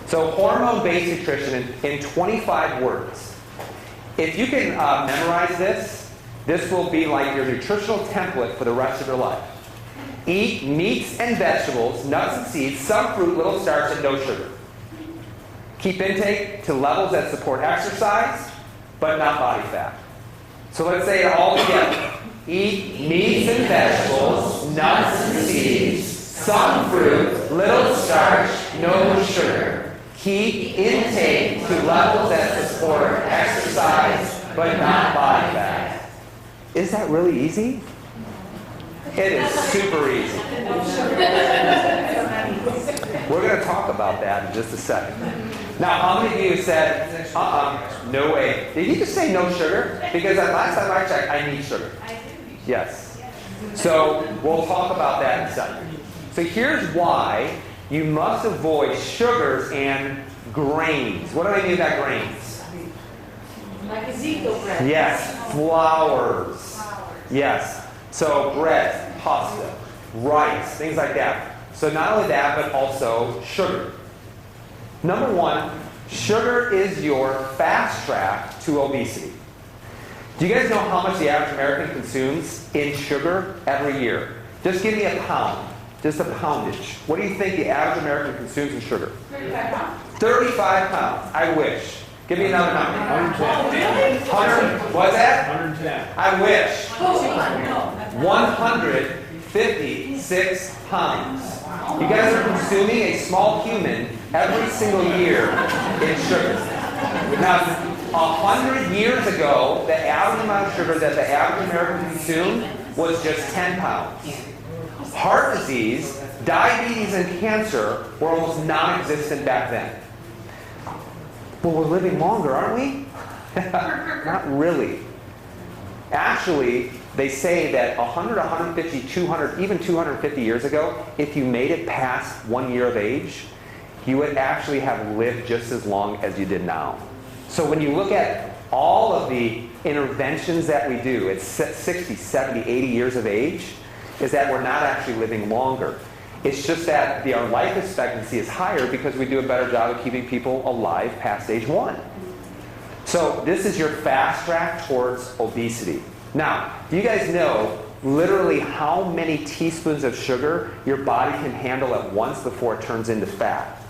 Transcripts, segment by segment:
So hormone-based nutrition in 25 words. If you can memorize this, this will be like your nutritional template for the rest of your life. Eat meats and vegetables, nuts and seeds, some fruit, little starch, and no sugar. Keep intake to levels that support exercise, but not body fat. So let's say it all together. Eat meats and vegetables, nuts and seeds, some fruit, little starch, no sugar. Keep intake to levels that support exercise, but not body fat. Is that really easy? It is super easy. We're going to talk about that in just a second. Now, how many of you said, no way? Did you just say no sugar? Because last time I checked, I need sugar. Yes. So we'll talk about that in a second. So here's why you must avoid sugars and grains. What do I mean by grains? Like Ezekiel bread. Yes, flours. Yes. So bread, pasta, rice, things like that. So not only that, but also sugar. Number one, sugar is your fast track to obesity. Do you guys know how much the average American consumes in sugar every year? Just give me a pound. Just a poundage. What do you think the average American consumes in sugar? 35 pounds. 35 pounds. I wish. Give me another number. 110. 100. What's that? 110. I wish. Oh, no. 156 pounds. You guys are consuming a small human every single year in sugar. Now, 100 years ago, the average amount of sugar that the average American consumed was just 10 pounds. Heart disease, diabetes, and cancer were almost non-existent back then. But we're living longer, aren't we? Not really. Actually, they say that 100, 150, 200, even 250 years ago, if you made it past 1 year of age, you would actually have lived just as long as you did now. So when you look at all of the interventions that we do at 60, 70, 80 years of age, is that we're not actually living longer. It's just that our life expectancy is higher because we do a better job of keeping people alive past age 1. So this is your fast track towards obesity. Now, do you guys know literally how many teaspoons of sugar your body can handle at once before it turns into fat?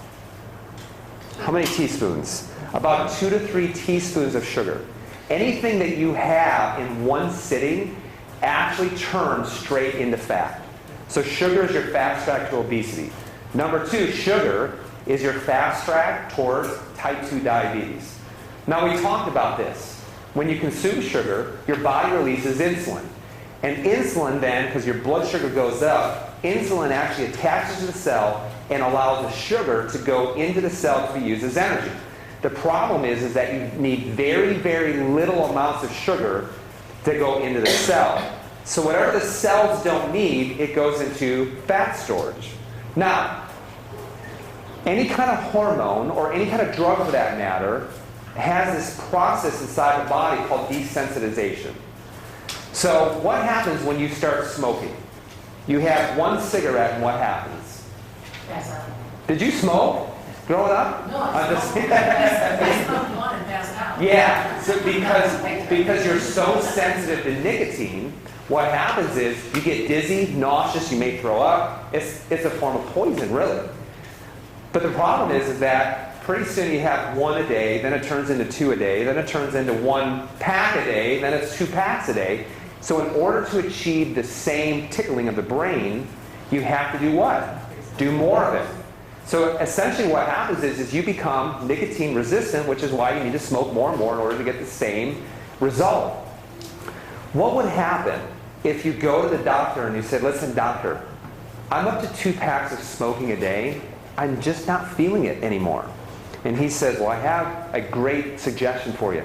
How many teaspoons? About 2 to 3 teaspoons of sugar. Anything that you have in one sitting actually turns straight into fat. So sugar is your fast track to obesity. Number 2, sugar is your fast track towards type 2 diabetes. Now we talked about this. When you consume sugar, your body releases insulin. And insulin then, because your blood sugar goes up, insulin actually attaches to the cell and allows the sugar to go into the cell to be used as energy. The problem is that you need very, very little amounts of sugar to go into the cell. So whatever the cells don't need, it goes into fat storage. Now, any kind of hormone or any kind of drug for that matter has this process inside the body called desensitization. So what happens when you start smoking? You have one cigarette and what happens? Pass out. Did you smoke growing up? No, I smoked one and passed out. Yeah, so because you're so sensitive to nicotine, what happens is you get dizzy, nauseous, you may throw up. It's a form of poison, really. But the problem is that pretty soon you have one a day, then it turns into 2 a day, then it turns into 1 pack a day, then it's 2 packs a day. So in order to achieve the same tickling of the brain, you have to do what? Do more of it. So essentially what happens is you become nicotine resistant, which is why you need to smoke more and more in order to get the same result. What would happen if you go to the doctor and you said, listen, doctor, I'm up to 2 packs of smoking a day. I'm just not feeling it anymore. And he says, well, I have a great suggestion for you.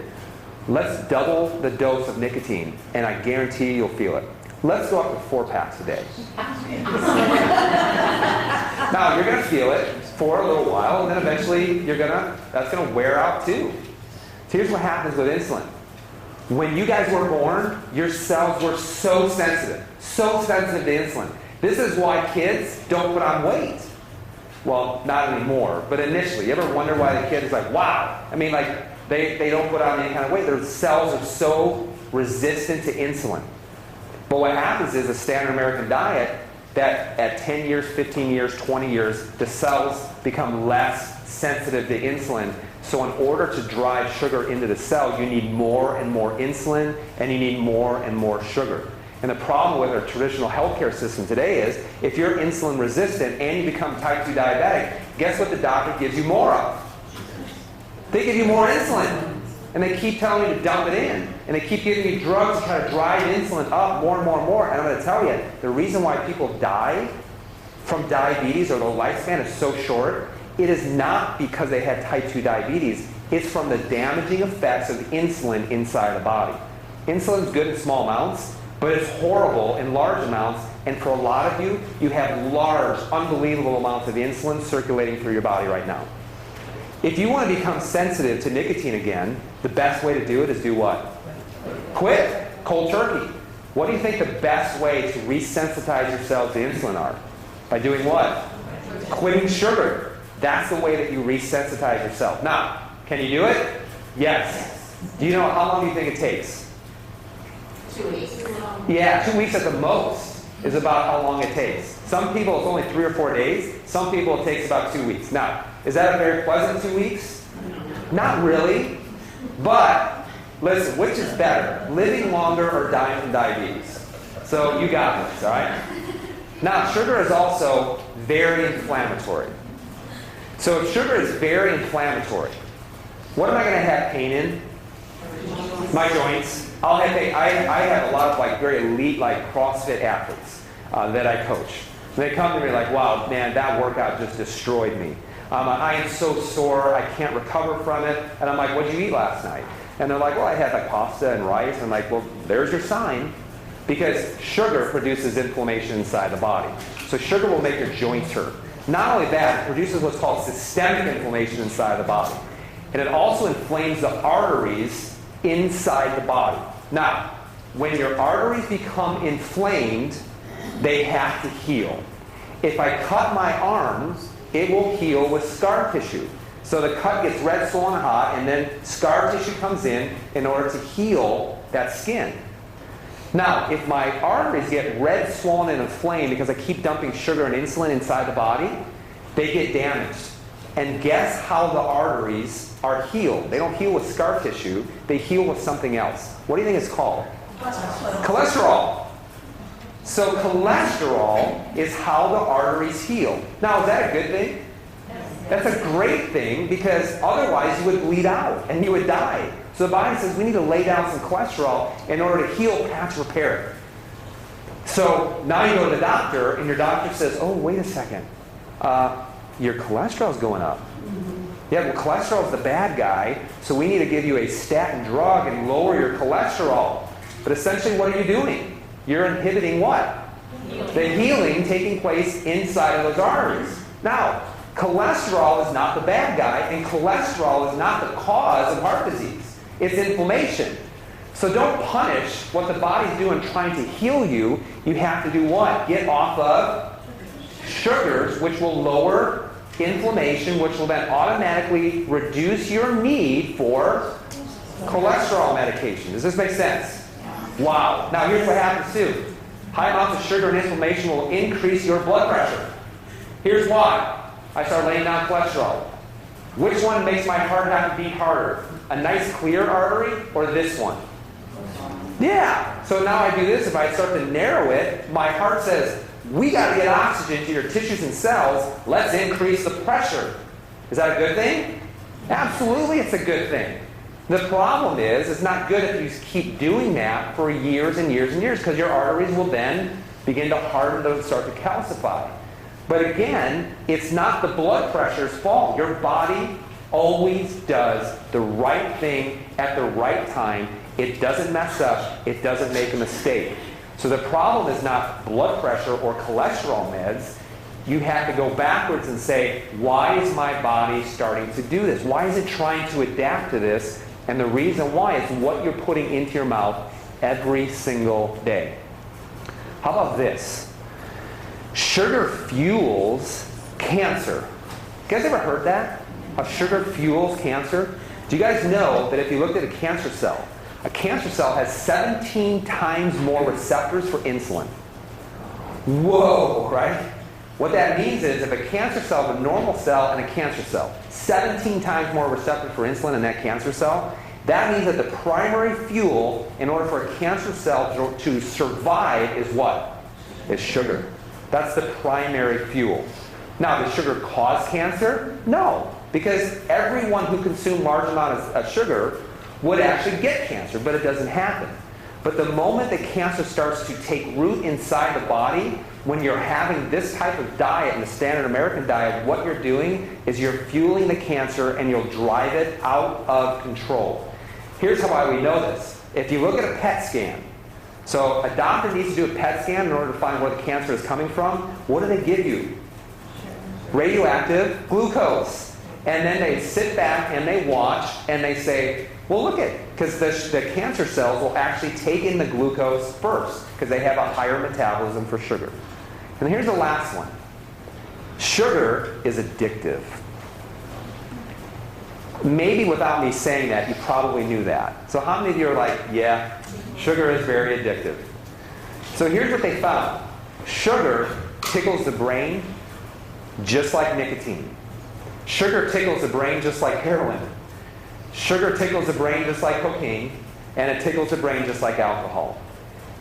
Let's double the dose of nicotine, and I guarantee you'll feel it. Let's go up to 4 packs a day. Now, you're going to feel it for a little while, and then eventually that's going to wear out too. So here's what happens with insulin. When you guys were born, your cells were so sensitive to insulin. This is why kids don't put on weight. Well, not anymore, but initially. You ever wonder why the kid is like, wow? I mean, like, they don't put on any kind of weight. Their cells are so resistant to insulin. But what happens is a standard American diet that at 10 years, 15 years, 20 years, the cells become less sensitive to insulin. So in order to drive sugar into the cell, you need more and more insulin, and you need more and more sugar. And the problem with our traditional healthcare system today is, if you're insulin resistant and you become type 2 diabetic, guess what the doctor gives you more of? They give you more insulin. And they keep telling you to dump it in. And they keep giving you drugs to try to drive insulin up more and more and more. And I'm going to tell you, the reason why people die from diabetes, or the lifespan is so short, it is not because they had type 2 diabetes. It's from the damaging effects of insulin inside the body. Insulin is good in small amounts, but it's horrible in large amounts. And for a lot of you, you have large, unbelievable amounts of insulin circulating through your body right now. If you want to become sensitive to nicotine again, the best way to do it is do what? Quit. Cold turkey. What do you think the best way to resensitize yourself to insulin are? By doing what? Quitting sugar. That's the way that you resensitize yourself. Now, can you do it? Yes. Do you know how long do you think it takes? 2 weeks. Yeah, 2 weeks at the most is about how long it takes. Some people it's only 3 or 4 days. Some people it takes about 2 weeks. Now, is that a very pleasant 2 weeks? Not really. But, listen, which is better? Living longer or dying from diabetes? So you got this, all right? Now, sugar is also very inflammatory. So if sugar is very inflammatory, what am I going to have pain in? My joints. I'll have pain. I have a lot of like very elite like CrossFit athletes that I coach. And they come to me like, wow, man, that workout just destroyed me. I am so sore, I can't recover from it. And I'm like, what did you eat last night? And they're like, well, I had like pasta and rice. And I'm like, well, there's your sign. Because sugar produces inflammation inside the body. So sugar will make your joints hurt. Not only that, it produces what's called systemic inflammation inside the body. And it also inflames the arteries inside the body. Now, when your arteries become inflamed, they have to heal. If I cut my arms, it will heal with scar tissue. So the cut gets red, swollen, hot, and then scar tissue comes in order to heal that skin. Now, if my arteries get red, swollen, and inflamed because I keep dumping sugar and insulin inside the body, they get damaged. And guess how the arteries are healed? They don't heal with scar tissue. They heal with something else. What do you think it's called? Cholesterol. So cholesterol is how the arteries heal. Now, is that a good thing? That's a great thing, because otherwise you would bleed out and you would die. So the body says we need to lay down some cholesterol in order to heal, patch, repair it. So now you go to the doctor and your doctor says, oh, wait a second. Your cholesterol's going up. Yeah, well, cholesterol's the bad guy, so we need to give you a statin drug and lower your cholesterol. But essentially, what are you doing? You're inhibiting what? The healing taking place inside of those arteries. Now, cholesterol is not the bad guy, and cholesterol is not the cause of heart disease. It's inflammation. So don't punish what the body's doing trying to heal you. You have to do what? Get off of sugars, which will lower inflammation, which will then automatically reduce your need for cholesterol medication. Does this make sense? Wow. Now here's what happens too. High amounts of sugar and inflammation will increase your blood pressure. Here's why. I start laying down cholesterol. Which one makes my heart have to beat harder? A nice clear artery or this one? Yeah. So now I do this. If I start to narrow it, my heart says, we got to get oxygen to your tissues and cells. Let's increase the pressure. Is that a good thing? Absolutely, it's a good thing. The problem is, it's not good if you keep doing that for years and years and years, because your arteries will then begin to harden and start to calcify. But again, it's not the blood pressure's fault. Your body always does the right thing at the right time. It doesn't mess up. It doesn't make a mistake. So the problem is not blood pressure or cholesterol meds. You have to go backwards and say, why is my body starting to do this? Why is it trying to adapt to this? And the reason why is what you're putting into your mouth every single day. How about this? Sugar fuels cancer. You guys ever heard that? How sugar fuels cancer? Do you guys know that if you looked at a cancer cell has 17 times more receptors for insulin? Whoa, right? What that means is if a cancer cell, a normal cell and a cancer cell, 17 times more receptors for insulin in that cancer cell, that means that the primary fuel in order for a cancer cell to survive is what? Is sugar. That's the primary fuel. Now, does sugar cause cancer? No, because everyone who consumed large amounts of sugar would actually get cancer, but it doesn't happen. But the moment that cancer starts to take root inside the body, when you're having this type of diet, in the standard American diet, what you're doing is you're fueling the cancer and you'll drive it out of control. Here's how we know this. If you look at a PET scan, so a doctor needs to do a PET scan in order to find where the cancer is coming from. What do they give you? Radioactive glucose. And then they sit back and they watch and they say, well, look at it, because the cancer cells will actually take in the glucose first because they have a higher metabolism for sugar. And here's the last one. Sugar is addictive. Maybe without me saying that, you probably knew that. So how many of you are like, yeah, sugar is very addictive? So here's what they found. Sugar tickles the brain just like nicotine. Sugar tickles the brain just like heroin. Sugar tickles the brain just like cocaine, and it tickles the brain just like alcohol.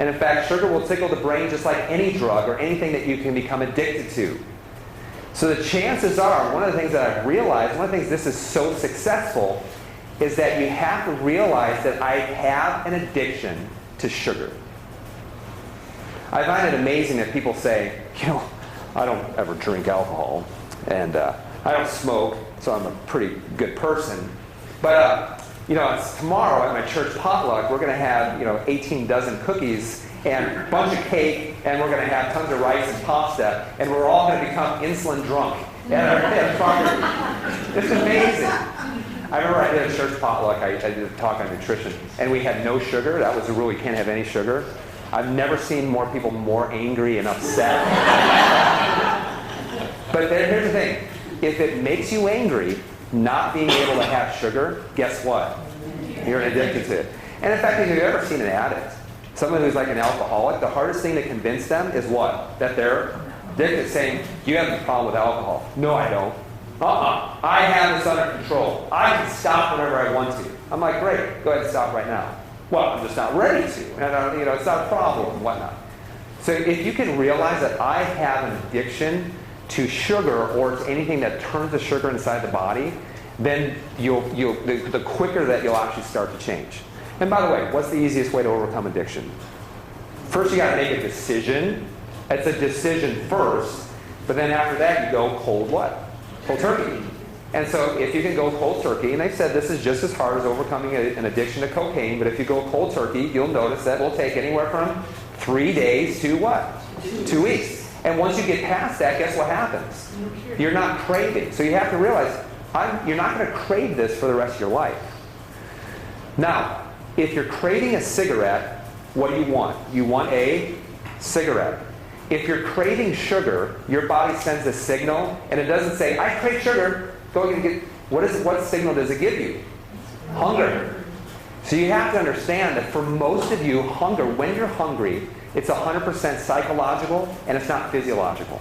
And in fact, sugar will tickle the brain just like any drug or anything that you can become addicted to. So the chances are, one of the things that I've realized, one of the things this is so successful, is that you have to realize that I have an addiction to sugar. I find it amazing that people say, you know, I don't ever drink alcohol, and I don't smoke, so I'm a pretty good person. But, you know, it's tomorrow at my church potluck, we're going to have, 18 dozen cookies and a bunch of cake, and we're going to have tons of rice and pasta, and we're all going to become insulin drunk at party. It's amazing. I remember I did a church potluck, I did a talk on nutrition, and we had no sugar. That was the rule, you can't have any sugar. I've never seen more people more angry and upset. But here's the thing. If it makes you angry, not being able to have sugar, guess what? You're addicted to it. And in fact, if you've ever seen an addict, someone who's like an alcoholic, the hardest thing to convince them is what? That they're addicted, saying, you have a problem with alcohol. No, I don't. I have this under control. I can stop whenever I want to. I'm like, great, go ahead and stop right now. Well, I'm just not ready to. And it's not a problem and whatnot. So if you can realize that I have an addiction to sugar or to anything that turns the sugar inside the body, then the quicker that you'll actually start to change. And by the way, what's the easiest way to overcome addiction? First, you got to make a decision. It's a decision first, but then after that, you go cold what? Cold turkey. And so if you can go cold turkey, and they've said this is just as hard as overcoming an addiction to cocaine, but if you go cold turkey, you'll notice that will take anywhere from 3 days to what? 2 weeks. And once you get past that, guess what happens? You're not craving. So you have to realize, you're not going to crave this for the rest of your life. Now, if you're craving a cigarette, what do you want? You want a cigarette. If you're craving sugar, your body sends a signal, and it doesn't say, I crave sugar. Go and get. What signal does it give you? Hunger. So you have to understand that for most of you, hunger, when you're hungry, it's 100% psychological and it's not physiological.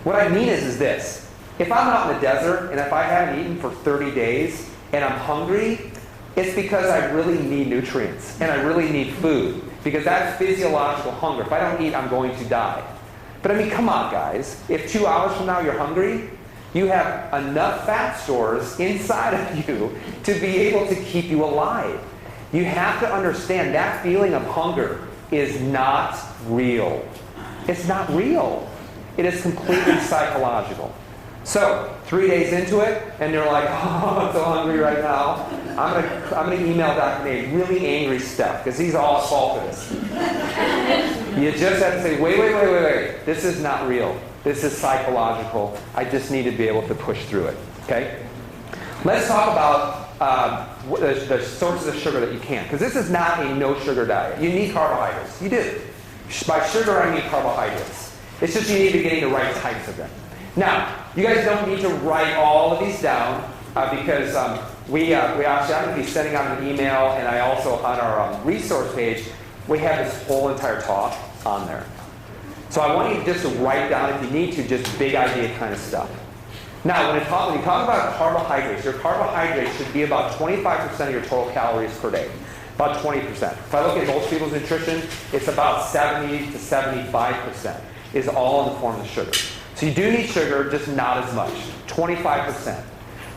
What I mean is this. If I'm out in the desert and if I haven't eaten for 30 days and I'm hungry, it's because I really need nutrients and I really need food, because that's physiological hunger. If I don't eat, I'm going to die. But I mean, come on, guys. If 2 hours from now you're hungry, you have enough fat stores inside of you to be able to keep you alive. You have to understand that feeling of hunger is not real. It's not real. It is completely psychological. So 3 days into it, and you're like, oh, I'm so hungry right now. I'm gonna email Dr. Nate really angry stuff, because he's all at fault for this. You just have to say, wait. This is not real. This is psychological. I just need to be able to push through it. Okay? Let's talk about the sources of sugar that you can, because this is not a no-sugar diet. You need carbohydrates. You do. By sugar, I mean carbohydrates. It's just you need to be getting the right types of them. Now, you guys don't need to write all of these down because we actually, I'm going to be sending out an email, and I also, on our resource page, we have this whole entire talk on there. So I want you just to write down, if you need to, just big idea kind of stuff. Now, when you talk about carbohydrates, your carbohydrates should be about 25% of your total calories per day. About 20%. If I look at most people's nutrition, it's about 70 to 75% is all in the form of sugar. So you do need sugar, just not as much. 25%.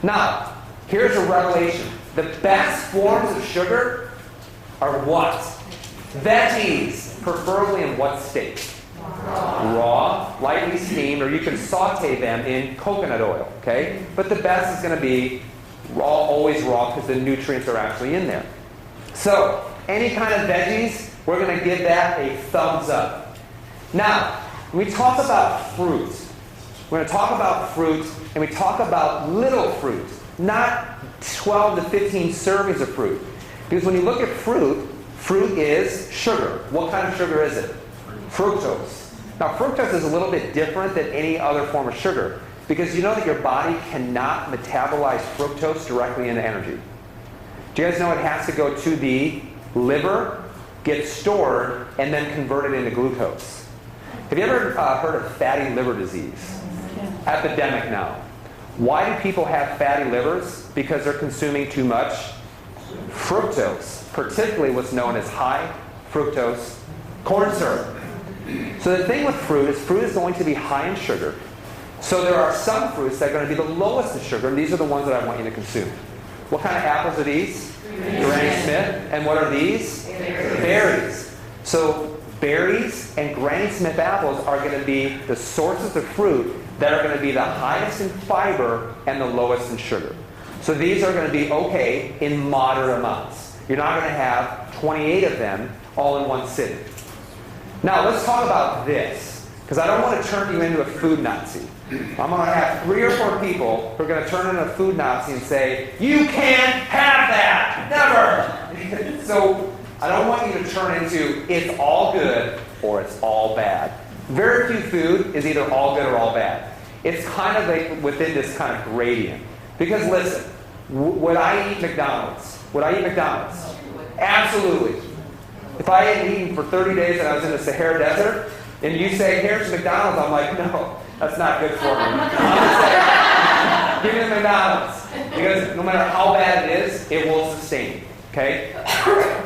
Now, here's a revelation. The best forms of sugar are what? Veggies, preferably in what state? Raw, lightly steamed, or you can saute them in coconut oil, okay? But the best is going to be raw, always raw, because the nutrients are actually in there. So, any kind of veggies, we're going to give that a thumbs up. Now, when we talk about fruit, we're going to talk about fruit, and we talk about little fruit, not 12 to 15 servings of fruit. Because when you look at fruit, fruit is sugar. What kind of sugar is it? Fructose. Now, fructose is a little bit different than any other form of sugar, because you know that your body cannot metabolize fructose directly into energy. Do you guys know it has to go to the liver, get stored, and then converted into glucose? Have you ever heard of fatty liver disease? Epidemic now. Why do people have fatty livers? Because they're consuming too much fructose, particularly what's known as high fructose corn syrup. So the thing with fruit is going to be high in sugar. So there are some fruits that are going to be the lowest in sugar, and these are the ones that I want you to consume. What kind of apples are these? Granny Smith. And what are these? Berries. So berries and Granny Smith apples are going to be the sources of fruit that are going to be the highest in fiber and the lowest in sugar. So these are going to be okay in moderate amounts. You're not going to have 28 of them all in one sitting. Now let's talk about this, because I don't want to turn you into a food Nazi. I'm going to have 3 or 4 people who are going to turn into a food Nazi and say, you can't have that! Never! So I don't want you to turn into it's all good or it's all bad. Very few food is either all good or all bad. It's kind of like within this kind of gradient. Because listen, would I eat McDonald's? Would I eat McDonald's? Absolutely. If I hadn't eaten for 30 days and I was in the Sahara Desert, and you say, here's McDonald's, I'm like, no, that's not good for me. I'm going to say, give me the McDonald's. Because no matter how bad it is, it will sustain. Okay?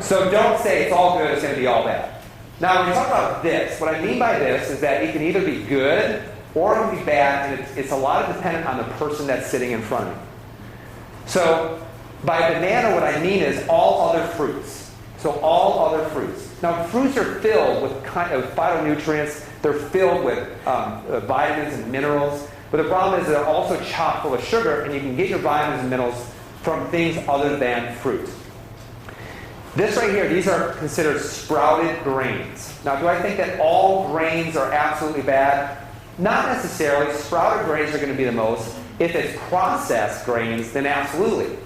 So don't say it's all good, it's going to be all bad. Now, when we talk about this, what I mean by this is that it can either be good or it can be bad, and it's a lot of dependent on the person that's sitting in front of you. So, by banana, what I mean is all other fruits. So all other fruits. Now, fruits are filled with kind of phytonutrients. They're filled with vitamins and minerals. But the problem is they're also chock full of sugar, and you can get your vitamins and minerals from things other than fruit. This right here, these are considered sprouted grains. Now, do I think that all grains are absolutely bad? Not necessarily. Sprouted grains are going to be the most. If it's processed grains, then absolutely.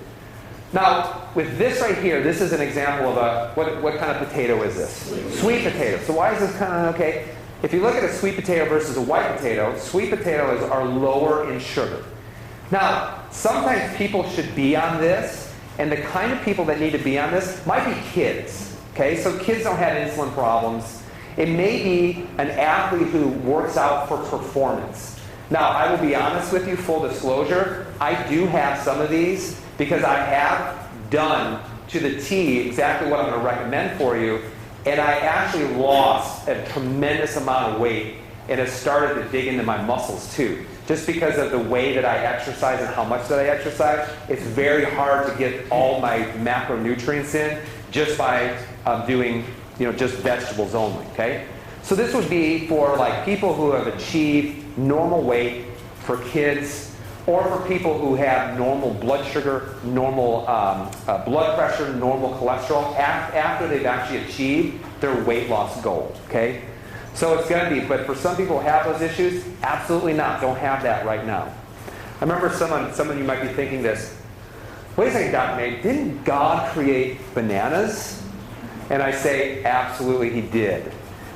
Now, with this right here, this is an example of what kind of potato is this? Sweet potato. So why is this kind of okay? If you look at a sweet potato versus a white potato, sweet potatoes are lower in sugar. Now, sometimes people should be on this, and the kind of people that need to be on this might be kids. Okay, so kids don't have insulin problems. It may be an athlete who works out for performance. Now, I will be honest with you, full disclosure, I do have some of these, because I have done to the T exactly what I'm going to recommend for you, and I actually lost a tremendous amount of weight, and it started to dig into my muscles too. Just because of the way that I exercise and how much that I exercise, it's very hard to get all my macronutrients in just by doing just vegetables only. Okay, so this would be for like people who have achieved normal weight, for kids, or for people who have normal blood sugar, normal blood pressure, normal cholesterol, after they've actually achieved their weight loss goal, okay? So it's going to be, but for some people who have those issues, absolutely not. Don't have that right now. I remember some of you might be thinking this, wait a second, Dr. Nate, didn't God create bananas? And I say, absolutely he did.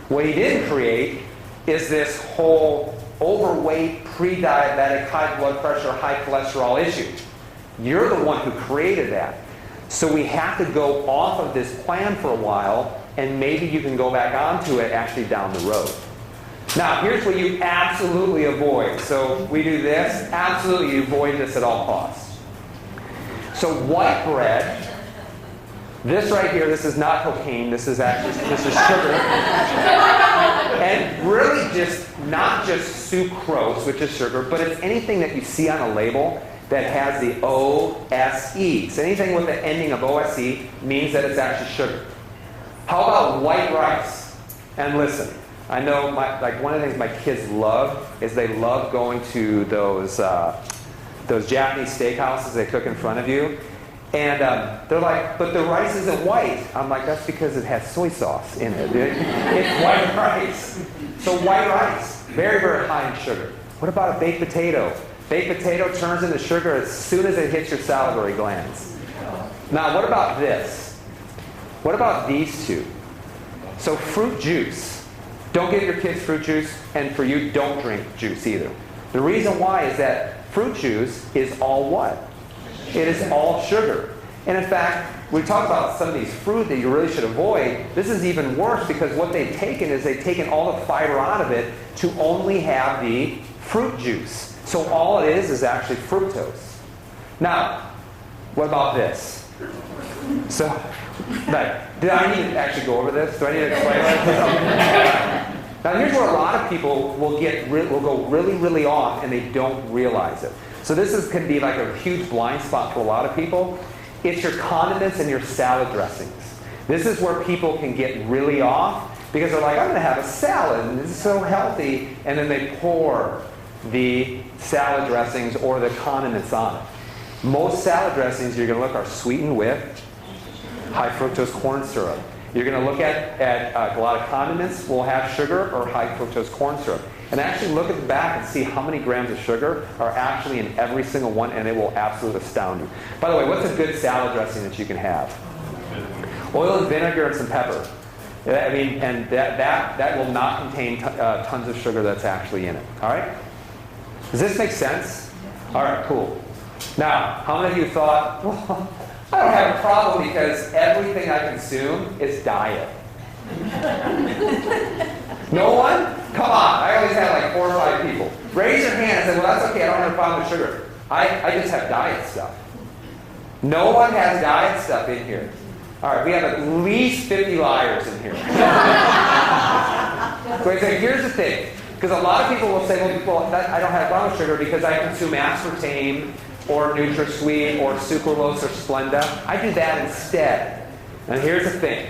What he didn't create is this whole overweight, pre-diabetic, high blood pressure, high cholesterol issue. You're the one who created that. So we have to go off of this plan for a while, and maybe you can go back onto it actually down the road. Now, here's what you absolutely avoid. So we do this. Absolutely, you avoid this at all costs. So white bread, this right here, this is not cocaine. This is sugar. And really not just sucrose, which is sugar, but it's anything that you see on a label that has the OSE. So anything with the ending of OSE means that it's actually sugar. How about white rice? And listen, I know one of the things my kids love is they love going to those Japanese steakhouses they cook in front of you. And they're like, but the rice isn't white. I'm like, that's because it has soy sauce in it. It's white rice. So white rice, very, very high in sugar. What about a baked potato? Baked potato turns into sugar as soon as it hits your salivary glands. Now, what about this? What about these two? So fruit juice. Don't give your kids fruit juice, and for you, don't drink juice either. The reason why is that fruit juice is all what? It is all sugar. And in fact, we talk about some of these fruit that you really should avoid. This is even worse because what they've taken is they've taken all the fiber out of it to only have the fruit juice. So all it is actually fructose. Now, what about this? So, do I need to actually go over this? Do I need to explain it? Now, here's where a lot of people will go really, really off and they don't realize it. So this can be like a huge blind spot for a lot of people. It's your condiments and your salad dressings. This is where people can get really off because they're like, I'm going to have a salad and this is so healthy. And then they pour the salad dressings or the condiments on it. Most salad dressings you're going to look are sweetened with high fructose corn syrup. You're going to look at a lot of condiments will have sugar or high fructose corn syrup. And actually look at the back and see how many grams of sugar are actually in every single one, and it will absolutely astound you. By the way, what's a good salad dressing that you can have? Oil and vinegar and some pepper. I mean, and that will not contain tons of sugar that's actually in it. All right? Does this make sense? All right, cool. Now, how many of you thought, well, I don't have a problem because everything I consume is diet? No one? Come on. I always have like 4 or 5 people. Raise your hand and say, well, that's okay. I don't have a problem with sugar. I just have diet stuff. No one has diet stuff in here. All right, we have at least 50 liars in here. So here's the thing. Because a lot of people will say, well, I don't have a problem with sugar because I consume aspartame or NutraSweet or sucralose or Splenda. I do that instead. And here's the thing.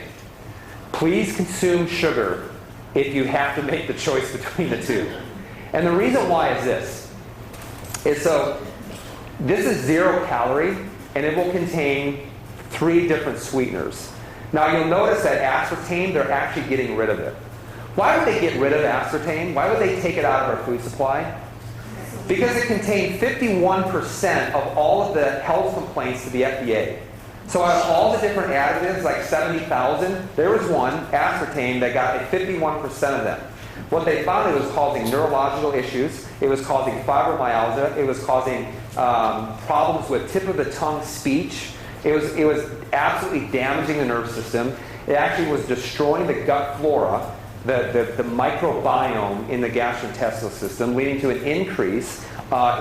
Please consume sugar if you have to make the choice between the two. And the reason why is this. This is 0 calorie, and it will contain 3 different sweeteners. Now you'll notice that aspartame, they're actually getting rid of it. Why would they get rid of aspartame? Why would they take it out of our food supply? Because it contained 51% of all of the health complaints to the FDA. So out of all the different additives, like 70,000, there was one, aspartame, that got 51% of them. What they found, it was causing neurological issues, it was causing fibromyalgia, it was causing problems with tip-of-the-tongue speech, it was absolutely damaging the nervous system, it actually was destroying the gut flora, the microbiome in the gastrointestinal system, leading to an increase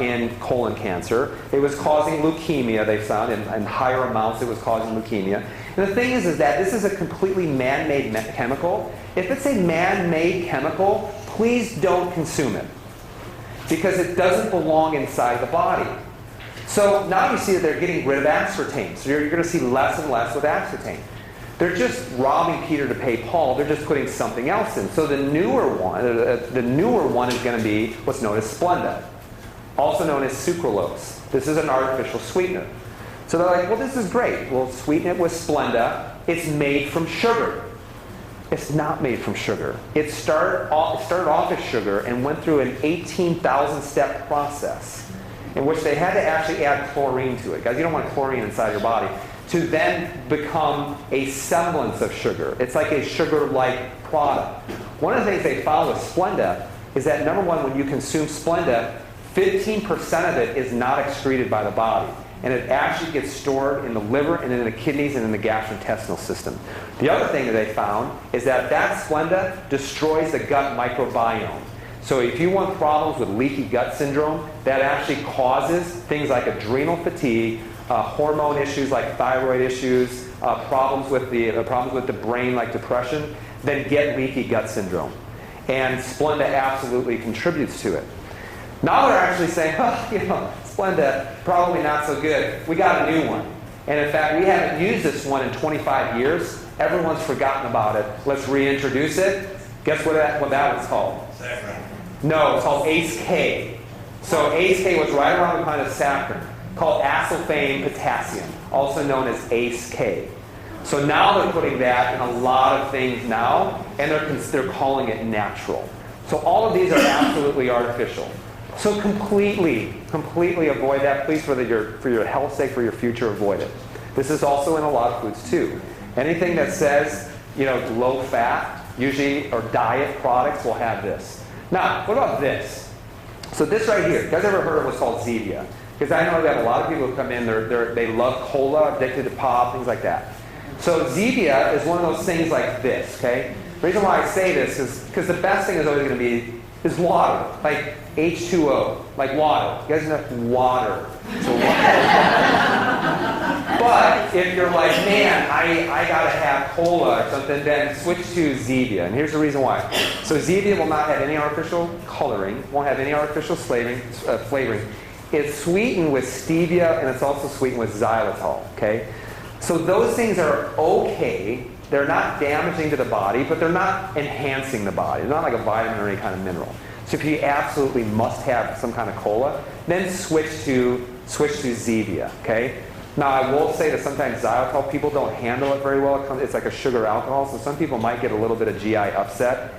in colon cancer. It was causing leukemia, they found, in higher amounts it was causing leukemia. And the thing is that this is a completely man-made chemical. If it's a man-made chemical, please don't consume it. Because it doesn't belong inside the body. So now you see that they're getting rid of aspartame. So you're going to see less and less with aspartame. They're just robbing Peter to pay Paul. They're just putting something else in. So the newer one is going to be what's known as Splenda, also known as sucralose. This is an artificial sweetener. So they're like, well, this is great. We'll sweeten it with Splenda. It's made from sugar. It's not made from sugar. It started off as sugar and went through an 18,000-step process in which they had to actually add chlorine to it. Guys, you don't want chlorine inside your body. To then become a semblance of sugar. It's like a sugar-like product. One of the things they found with Splenda is that, number one, when you consume Splenda, 15% of it is not excreted by the body. And it actually gets stored in the liver and in the kidneys and in the gastrointestinal system. The other thing that they found is that Splenda destroys the gut microbiome. So if you want problems with leaky gut syndrome, that actually causes things like adrenal fatigue, hormone issues like thyroid issues, problems with the brain like depression, then get leaky gut syndrome. And Splenda absolutely contributes to it. Now they're actually saying, Splenda, probably not so good. We got a new one. And in fact, we haven't used this one in 25 years. Everyone's forgotten about it. Let's reintroduce it. Guess what that one's called? Saccharin. No, it's called ACE-K. So ACE-K was right around the kind of saccharin, called acesulfame potassium, also known as ACE-K. So now they're putting that in a lot of things now, and they're calling it natural. So all of these are absolutely artificial. So completely avoid that. Please, for your health's sake, for your future, avoid it. This is also in a lot of foods too. Anything that says, low fat, usually, or diet products will have this. Now, what about this? So this right here, you guys ever heard of what's called Zevia? Because I know that a lot of people who come in, they love cola, addicted to pop, things like that. So Zevia is one of those things like this, okay? The reason why I say this is because the best thing is always going to be is water, like H2O, like water. You guys know water. So but if you're like, man, I gotta have cola or something, then switch to Zevia. And here's the reason why. So Zevia will not have any artificial coloring, won't have any artificial flavoring. It's sweetened with stevia, and it's also sweetened with xylitol, okay? So those things are okay. They're not damaging to the body, but they're not enhancing the body. They're not like a vitamin or any kind of mineral. So if you absolutely must have some kind of cola, then switch to Zevia, okay? Now I will say that sometimes xylitol, people don't handle it very well. It's like a sugar alcohol, so some people might get a little bit of GI upset.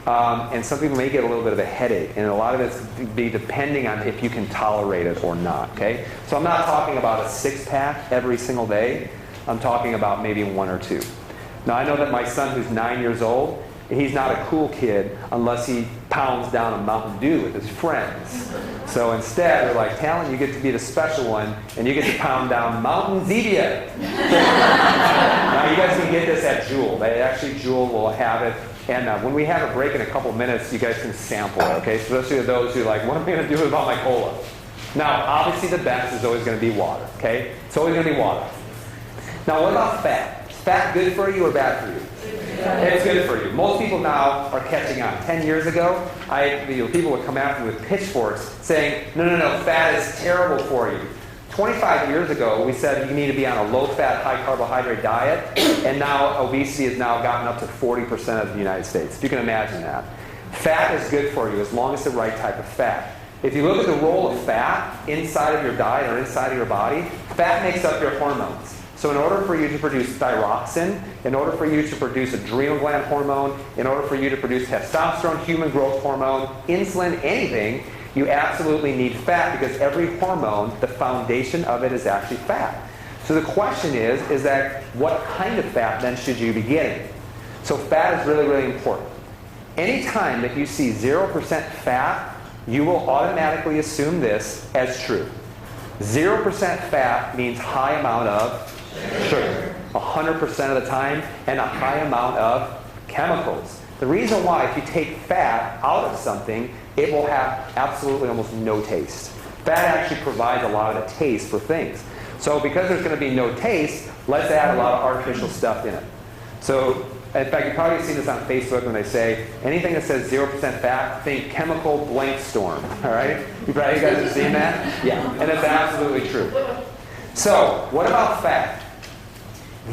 And some people may get a little bit of a headache, and a lot of it's be depending on if you can tolerate it or not, okay? So I'm not talking about a 6-pack every single day. I'm talking about maybe 1 or 2. Now I know that my son, who's 9 years old, he's not a cool kid unless he pounds down a Mountain Dew with his friends. So instead, they're like, Talon, you get to be the special one, and you get to pound down Mountain Zevia. Now you guys can get this at Jewel. Jewel will have it. And when we have a break in a couple minutes, you guys can sample it, okay? So especially those who are like, what am I going to do about my cola? Now, obviously the best is always going to be water, okay? It's always going to be water. Now, what about fat? Is fat good for you or bad for you? It's good for you. Most people now are catching on. 10 years ago, people would come after me with pitchforks saying, no, fat is terrible for you. 25 years ago, we said you need to be on a low-fat, high-carbohydrate diet, and now obesity has now gotten up to 40% of the United States. If you can imagine that. Fat is good for you as long as it's the right type of fat. If you look at the role of fat inside of your diet or inside of your body, fat makes up your hormones. So in order for you to produce thyroxine, in order for you to produce adrenal gland hormone, in order for you to produce testosterone, human growth hormone, insulin, anything, you absolutely need fat because every hormone, the foundation of it is actually fat. So the question is that what kind of fat then should you be getting? So fat is really, really important. Anytime that you see 0% fat, you will automatically assume this as true. 0% fat means high amount of sugar, 100% of the time, and a high amount of chemicals. The reason why, if you take fat out of something, it will have absolutely almost no taste. Fat actually provides a lot of the taste for things. So because there's going to be no taste, let's add a lot of artificial stuff in it. So, in fact, you've probably seen this on Facebook when they say, anything that says 0% fat, think chemical blank storm, all right? You guys have seen that? Yeah, and it's absolutely true. So, what about fat?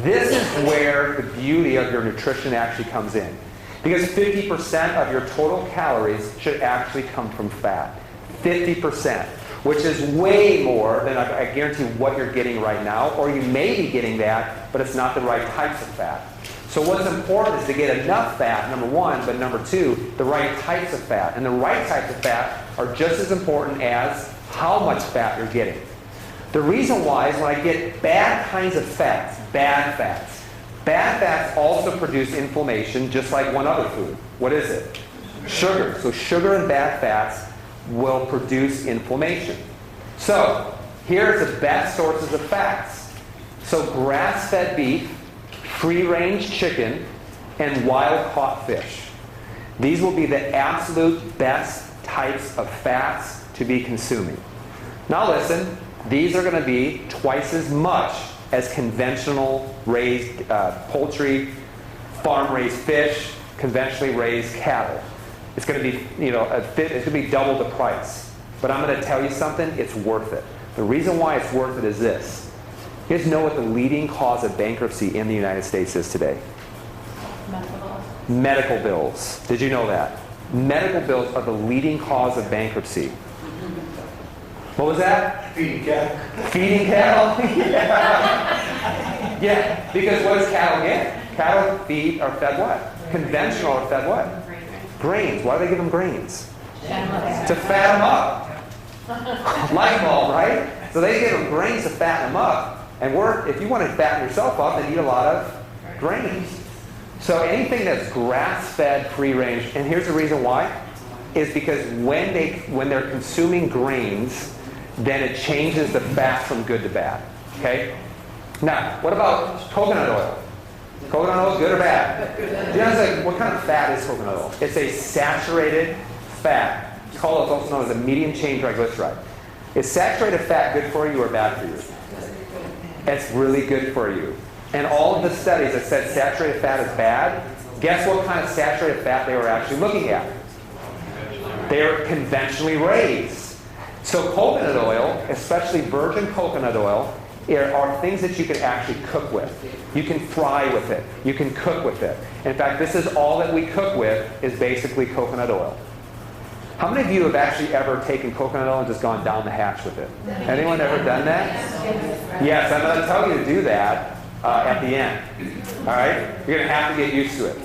This is where the beauty of your nutrition actually comes in. Because 50% of your total calories should actually come from fat. 50%, which is way more than I guarantee what you're getting right now, or you may be getting that, but it's not the right types of fat. So what's important is to get enough fat, number one, but number two, the right types of fat. And the right types of fat are just as important as how much fat you're getting. The reason why is when I get bad kinds of fats, bad fats also produce inflammation just like one other food. What is it? Sugar. So sugar and bad fats will produce inflammation. So here's the best sources of fats. So grass-fed beef, free-range chicken, and wild-caught fish. These will be the absolute best types of fats to be consuming. Now listen, these are going to be twice as much as conventional raised poultry, farm-raised fish, conventionally raised cattle. It's going to be, it's going to be double the price. But I'm going to tell you something, it's worth it. The reason why it's worth it is this. You guys know what the leading cause of bankruptcy in the United States is today? Medical bills. Did you know that? Medical bills are the leading cause of bankruptcy. What was that? Feeding cattle. Feeding cattle? Yeah, because what does cattle get? Cattle feed are fed what? Conventional are fed what? Grains. Why do they give them grains? To fat them up. Light bulb, right? So they give them grains to fatten them up. And if you want to fatten yourself up, then eat a lot of grains. So anything that's grass-fed, free-range, and here's the reason why, is because when they're consuming grains, then it changes the fat from good to bad. Okay? Now, what about coconut oil? Coconut oil is good or bad? You know, what kind of fat is coconut oil? It's a saturated fat. It's also known as a medium-chain triglyceride. Is saturated fat good for you or bad for you? It's really good for you. And all of the studies that said saturated fat is bad, guess what kind of saturated fat they were actually looking at? They were conventionally raised. So coconut oil, especially virgin coconut oil, are things that you can actually cook with. You can fry with it. You can cook with it. In fact, this is all that we cook with is basically coconut oil. How many of you have actually ever taken coconut oil and just gone down the hatch with it? Anyone ever done that? Yes, I'm going to tell you to do that at the end. All right? You're going to have to get used to it.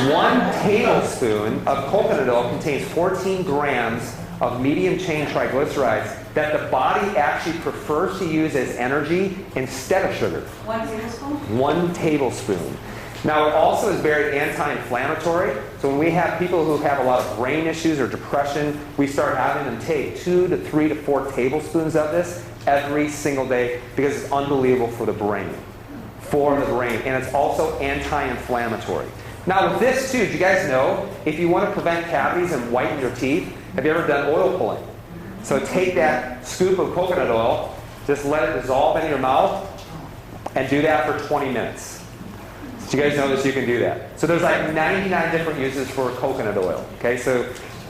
1 tablespoon of coconut oil contains 14 grams of medium-chain triglycerides that the body actually prefers to use as energy instead of sugar. 1 tablespoon? 1 tablespoon. Now, it also is very anti-inflammatory. So when we have people who have a lot of brain issues or depression, we start having them take 2 to 3 to 4 tablespoons of this every single day because it's unbelievable for the brain. For the brain. And it's also anti-inflammatory. Now, with this, too, do you guys know, if you want to prevent cavities and whiten your teeth, have you ever done oil pulling? So take that scoop of coconut oil, just let it dissolve in your mouth, and do that for 20 minutes. Do you guys know this? You can do that. So there's like 99 different uses for coconut oil. Okay, so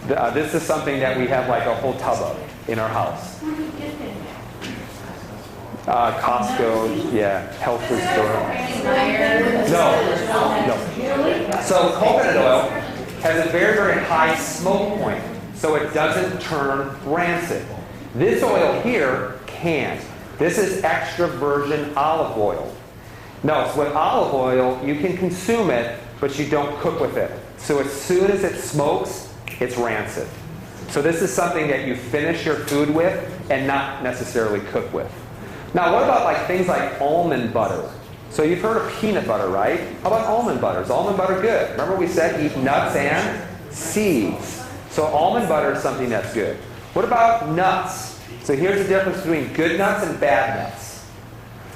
this is something that we have like a whole tub of in our house. Costco, yeah, health food store. No. So coconut oil has a very, very high smoke point, so it doesn't turn rancid. This oil here can't. This is extra virgin olive oil. No, so with olive oil, you can consume it, but you don't cook with it. So as soon as it smokes, it's rancid. So this is something that you finish your food with and not necessarily cook with. Now, what about like things like almond butter? So you've heard of peanut butter, right? How about almond butter? Is almond butter good? Remember we said eat nuts and seeds. So almond butter is something that's good. What about nuts? So here's the difference between good nuts and bad nuts.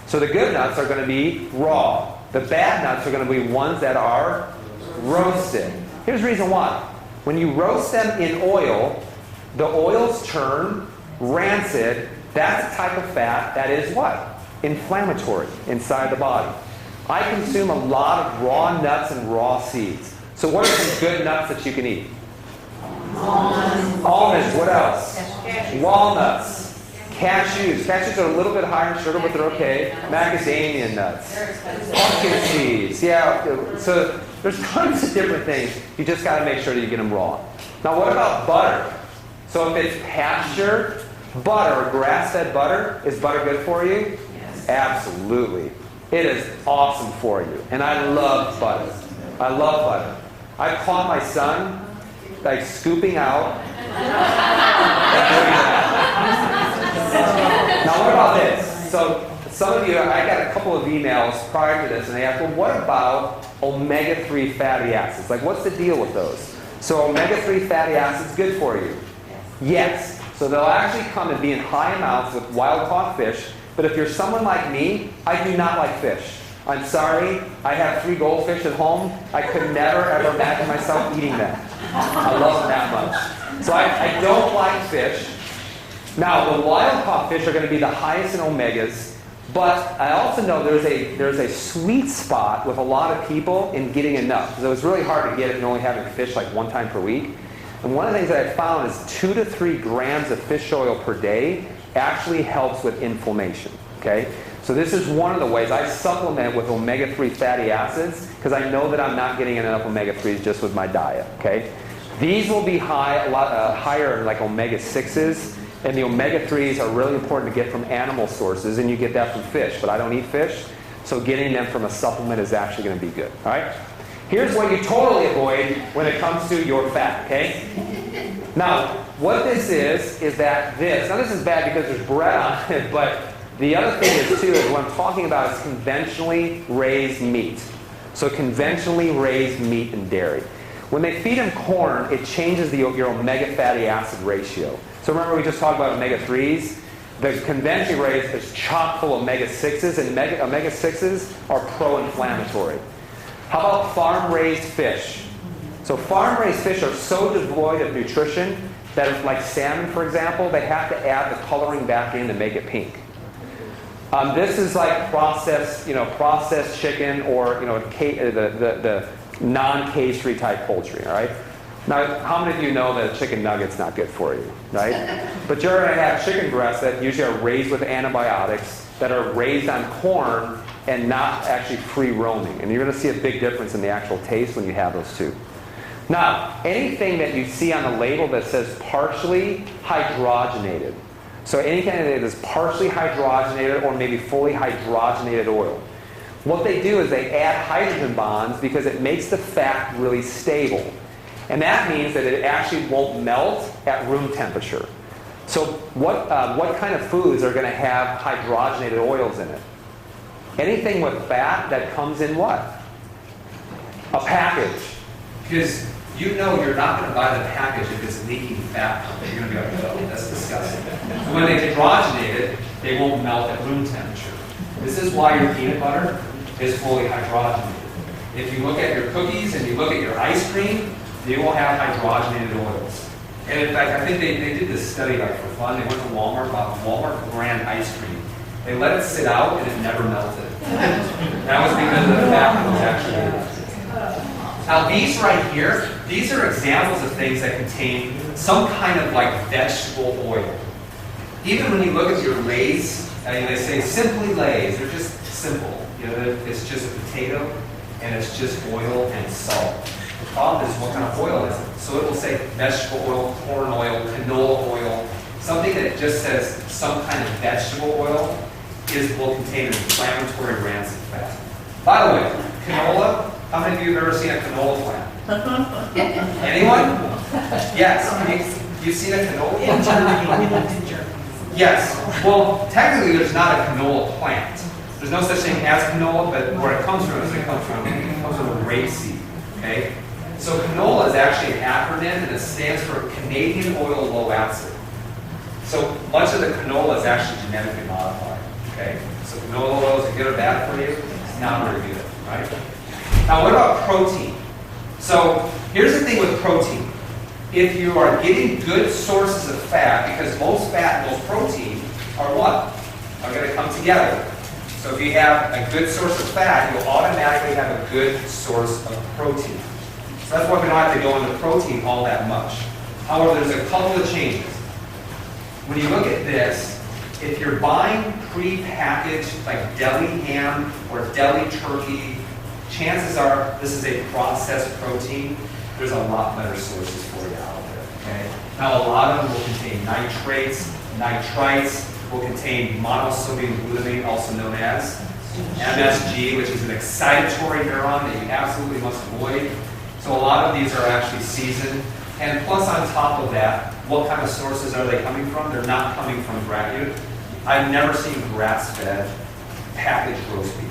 So the good nuts are going to be raw. The bad nuts are going to be ones that are roasted. Here's the reason why. When you roast them in oil, the oils turn rancid. That's a type of fat that is what? Inflammatory inside the body. I consume a lot of raw nuts and raw seeds. So what are some good nuts that you can eat? Almonds. What else? Walnuts. Cashews. Cashews are a little bit higher in sugar, but they're okay. Macadamia nuts. Pumpkin seeds. Yeah. So there's tons of different things. You just got to make sure that you get them raw. Now what about butter? So if it's pasture butter, grass-fed butter, is butter good for you? Yes. Absolutely. It is awesome for you. And I love butter. I love butter. I caught my son like scooping out. Now what about this? So some of you, I got a couple of emails prior to this, and they asked, well, what about omega-3 fatty acids. Like, what's the deal with those? So omega-3 fatty acids good for you? Yes. So they'll actually come and be in high amounts with wild-caught fish. But if you're someone like me, I do not like fish. I'm sorry, I have 3 goldfish at home. I could never, ever imagine myself eating them. I love them that much. So I don't like fish. Now, the wild-caught fish are going to be the highest in omegas. But I also know there's a sweet spot with a lot of people in getting enough. Because it was really hard to get it and only having fish like 1 time per week. And one of the things that I found is 2 to 3 grams of fish oil per day actually helps with inflammation. Okay? So this is one of the ways I supplement with omega-3 fatty acids because I know that I'm not getting enough omega-3s just with my diet. Okay? These will be a lot higher like omega-6s. And the omega-3s are really important to get from animal sources, and you get that from fish. But I don't eat fish, so getting them from a supplement is actually going to be good. All right? Here's what you totally avoid when it comes to your fat, okay? Now, what this is that this, now this is bad because there's bread on it, but the other thing is, too, is what I'm talking about is conventionally raised meat. So conventionally raised meat and dairy. When they feed them corn, it changes your omega fatty acid ratio. So remember we just talked about omega-3s? The conventionally raised is chock full of omega-6s, and omega-6s are pro-inflammatory. How about farm-raised fish? So farm-raised fish are so devoid of nutrition that if, like salmon, for example, they have to add the coloring back in to make it pink. This is like processed chicken or the non-cage-free type poultry, all right? Now, how many of you know that a chicken nugget's not good for you, right? But you're going to have chicken breasts that usually are raised with antibiotics, that are raised on corn and not actually free roaming. And you're going to see a big difference in the actual taste when you have those two. Now, anything that you see on the label that says partially hydrogenated. So anything that is partially hydrogenated or maybe fully hydrogenated oil. What they do is they add hydrogen bonds because it makes the fat really stable. And that means that it actually won't melt at room temperature. So what kind of foods are going to have hydrogenated oils in it? Anything with fat that comes in what? A package. Because you know you're not going to buy the package if it's leaking fat. You're going to be like, oh, that's disgusting. So when they hydrogenate it, they won't melt at room temperature. This is why your peanut butter is fully hydrogenated. If you look at your cookies and you look at your ice cream, they will have hydrogenated oils. And in fact, I think they did this study like for fun. They went to Walmart, bought Walmart brand ice cream. They let it sit out and it never melted. That was because of the fat that was actually in it. Now these right here, these are examples of things that contain some kind of like vegetable oil. Even when you look at your Lay's, they say simply Lay's. They're just simple. You know, it's just a potato and it's just oil and salt. The problem is what kind of oil is it? So it will say vegetable oil, corn oil, canola oil. Something that just says some kind of vegetable oil will contain an inflammatory rancid fat. By the way, canola, how many of you have ever seen a canola plant? Anyone? Yes. You've seen a canola plant? Yes. Well, technically there's not a canola plant. There's no such thing as canola, but where it comes from is it comes from a rapeseed. Okay? So canola is actually an acronym, and it stands for Canadian oil low acid. So much of the canola is actually genetically modified. Okay? So canola oil, is it good or bad for you? It's not very good, right? Now what about protein? So here's the thing with protein. If you are getting good sources of fat, because most fat and most protein are what? Are going to come together. So if you have a good source of fat, you'll automatically have a good source of protein. So that's why we don't have to go into protein all that much. However, there's a couple of changes. When you look at this, if you're buying pre-packaged like deli ham or deli turkey, chances are this is a processed protein. There's a lot better sources for you out there. Okay? Now a lot of them will contain nitrates, nitrites, will contain monosodium glutamate, also known as MSG, which is an excitatory neuron that you absolutely must avoid. So a lot of these are actually seasoned. And plus on top of that, what kind of sources are they coming from? They're not coming from I've never seen grass-fed packaged roast beef.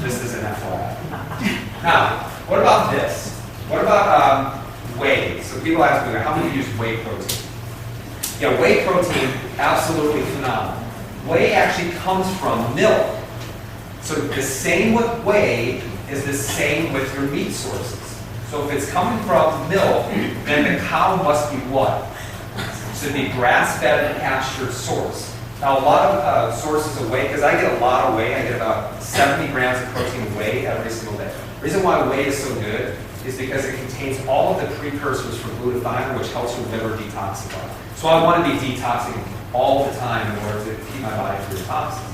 This is an FYI. Now, what about this? What about whey? So people ask me, how many use whey protein? Yeah, whey protein, absolutely phenomenal. Whey actually comes from milk. So the same with whey is the same with your meat sources. So if it's coming from milk, then the cow must be what? So it'd be grass-fed and pastured source. Now a lot of sources of whey, because I get a lot of whey, I get about 70 grams of protein of whey every single day. The reason why whey is so good is because it contains all of the precursors for glutathione, which helps your liver detoxify. So I want to be detoxing all the time in order to keep my body free of toxins.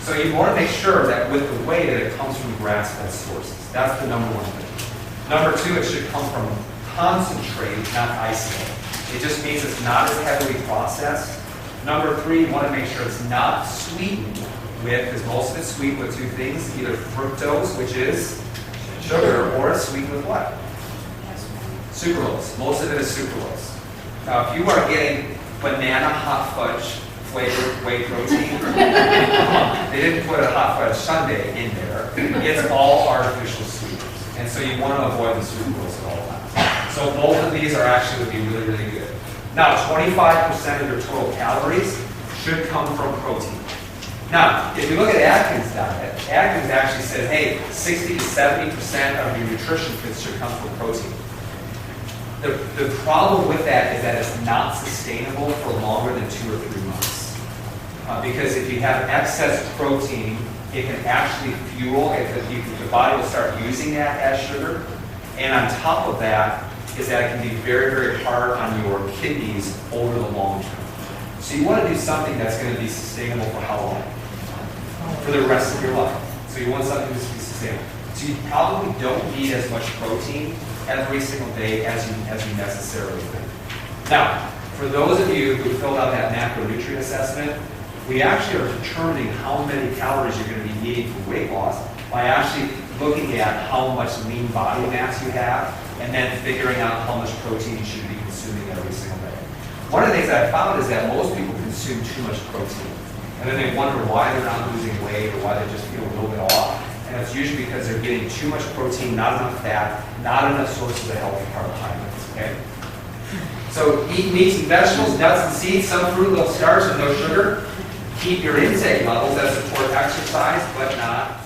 So you want to make sure that with the whey that it comes from grass-fed sources. That's the number one thing. Number two, it should come from concentrate, not isolate. It just means it's not as heavily processed. Number three, you want to make sure it's not sweetened with, because most of it's sweet with two things, either fructose, which is sugar, or it's sweetened with what? Sucralose. Most of it is sucralose. Now, if you are getting banana hot fudge flavored whey protein, they didn't put a hot fudge sundae in there. It's all artificial sweeteners. And so you want to avoid the sucralose at all times. So both of these are actually would be really, really good. Now, 25% of your total calories should come from protein. Now, if you look at Atkins' diet, Atkins actually says, hey, 60 to 70% of your nutrition should come from protein. The problem with that is that it's not sustainable for longer than 2 or 3 months. Because if you have excess protein, it can actually fuel, the body will start using that as sugar. And on top of that, is that it can be very, very hard on your kidneys over the long term. So you want to do something that's going to be sustainable for how long? For the rest of your life. So you want something that's be sustainable. So you probably don't need as much protein every single day as you necessarily think. Now, for those of you who filled out that macronutrient assessment, we actually are determining how many calories you're going to be needing for weight loss by actually looking at how much lean body mass you have and then figuring out how much protein you should be consuming every single day. One of the things I found is that most people consume too much protein. And then they wonder why they're not losing weight or why they just feel a little bit off. And it's usually because they're getting too much protein, not enough fat, not enough sources of healthy carbohydrates, okay? So eat meats and vegetables, nuts and seeds, some fruit, low starch, and no sugar. Keep your intake levels that support exercise, but not